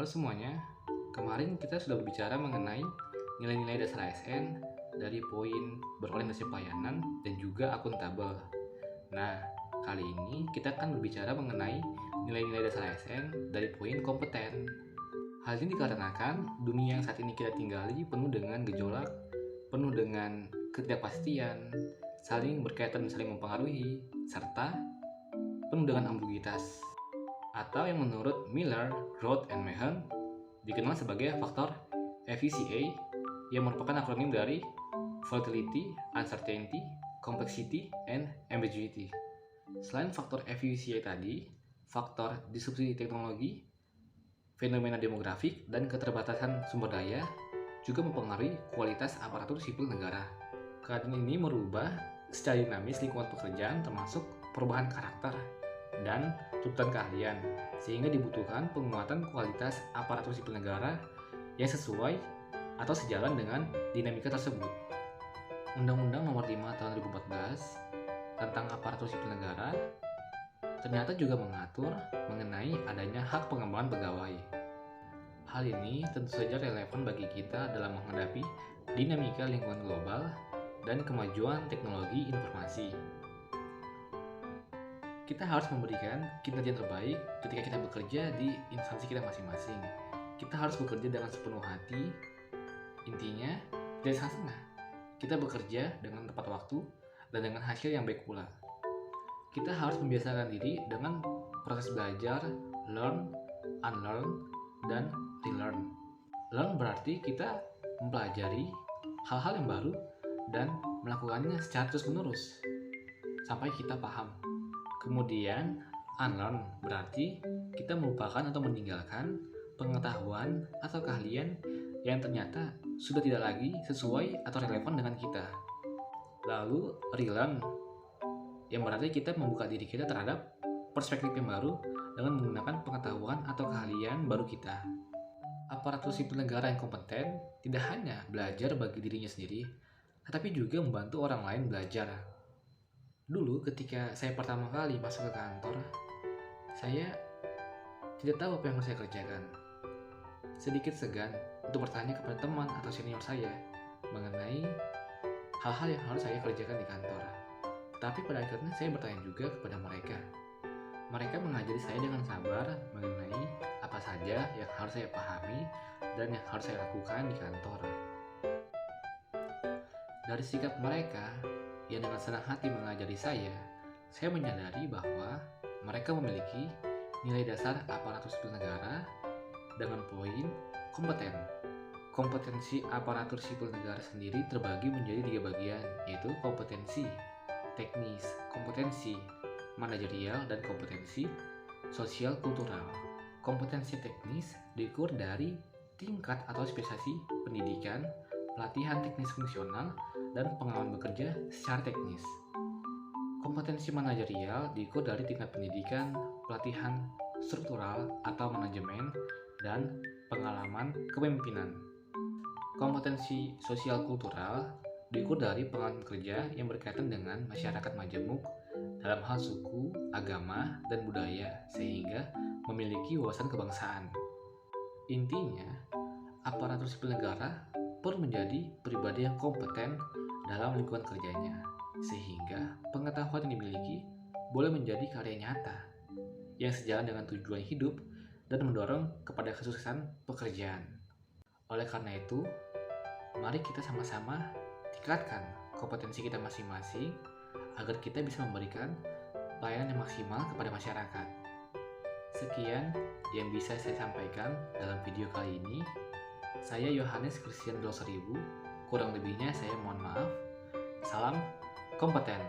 semuanya, kemarin kita sudah berbicara mengenai nilai-nilai dasar ASN dari poin berorientasi pelayanan dan juga akuntabel. Nah, kali ini kita akan berbicara mengenai nilai-nilai dasar ASN dari poin kompeten. Hal ini dikarenakan dunia yang saat ini kita tinggali penuh dengan gejolak, penuh dengan ketidakpastian, saling berkaitan dan saling mempengaruhi, serta penuh dengan ambiguitas. Atau yang menurut Miller, Roth, and Meehan dikenal sebagai faktor FECA yang merupakan akronim dari Volatility, Uncertainty, Complexity, and Ambiguity. Selain faktor FECA tadi, faktor disrupsi teknologi, fenomena demografik, dan keterbatasan sumber daya juga mempengaruhi kualitas aparatur sipil negara. Keadaan ini merubah secara dinamis lingkungan pekerjaan termasuk perubahan karakter dan tuntutan keahlian, sehingga dibutuhkan penguatan kualitas aparatur sipil negara yang sesuai atau sejalan dengan dinamika tersebut. Undang-Undang Nomor 5 Tahun 2014 tentang aparatur sipil negara ternyata juga mengatur mengenai adanya hak pengembangan pegawai. Hal ini tentu saja relevan bagi kita dalam menghadapi dinamika lingkungan global dan kemajuan teknologi informasi. Kita harus memberikan kinerja terbaik ketika kita bekerja di instansi kita masing-masing. Kita harus bekerja dengan sepenuh hati. Intinya, tidak setengah-setengah. Kita bekerja dengan tepat waktu dan dengan hasil yang baik pula. Kita harus membiasakan diri dengan proses belajar, learn, unlearn, dan relearn. Learn berarti kita mempelajari hal-hal yang baru dan melakukannya secara terus-menerus sampai kita paham. Kemudian, unlearn berarti kita melupakan atau meninggalkan pengetahuan atau keahlian yang ternyata sudah tidak lagi sesuai atau relevan dengan kita. Lalu, relearn yang berarti kita membuka diri kita terhadap perspektif yang baru dengan menggunakan pengetahuan atau keahlian baru kita. Aparatur sipil negara yang kompeten tidak hanya belajar bagi dirinya sendiri, tetapi juga membantu orang lain belajar. Dulu ketika saya pertama kali masuk ke kantor, saya tidak tahu apa yang harus saya kerjakan. Sedikit segan untuk bertanya kepada teman atau senior saya mengenai hal-hal yang harus saya kerjakan di kantor. Tapi pada akhirnya saya bertanya juga kepada mereka. Mereka mengajari saya dengan sabar mengenai apa saja yang harus saya pahami dan yang harus saya lakukan di kantor. Dari sikap mereka yang dengan senang hati mengajari saya menyadari bahwa mereka memiliki nilai dasar aparatur sipil negara dengan poin kompeten. Kompetensi aparatur sipil negara sendiri terbagi menjadi 3 bagian, yaitu kompetensi teknis, kompetensi manajerial, dan kompetensi sosial kultural. Kompetensi teknis diukur dari tingkat atau spesialisasi pendidikan, pelatihan teknis fungsional, dan pengalaman bekerja secara teknis. Kompetensi manajerial diukur dari tingkat pendidikan, pelatihan struktural atau manajemen, dan pengalaman kepemimpinan. Kompetensi sosial kultural diukur dari pengalaman kerja yang berkaitan dengan masyarakat majemuk dalam hal suku, agama, dan budaya, sehingga memiliki wawasan kebangsaan. Intinya, aparatur sipil negara perlu menjadi pribadi yang kompeten dalam lingkungan kerjanya, sehingga pengetahuan yang dimiliki boleh menjadi karya nyata yang sejalan dengan tujuan hidup dan mendorong kepada kesuksesan pekerjaan. Oleh karena itu, mari kita sama-sama tingkatkan kompetensi kita masing-masing agar kita bisa memberikan pelayanan yang maksimal kepada masyarakat. Sekian yang bisa saya sampaikan dalam video kali ini. Saya Yohanes Christian Glossaribu. Kurang lebihnya saya mohon maaf. Salam kompeten.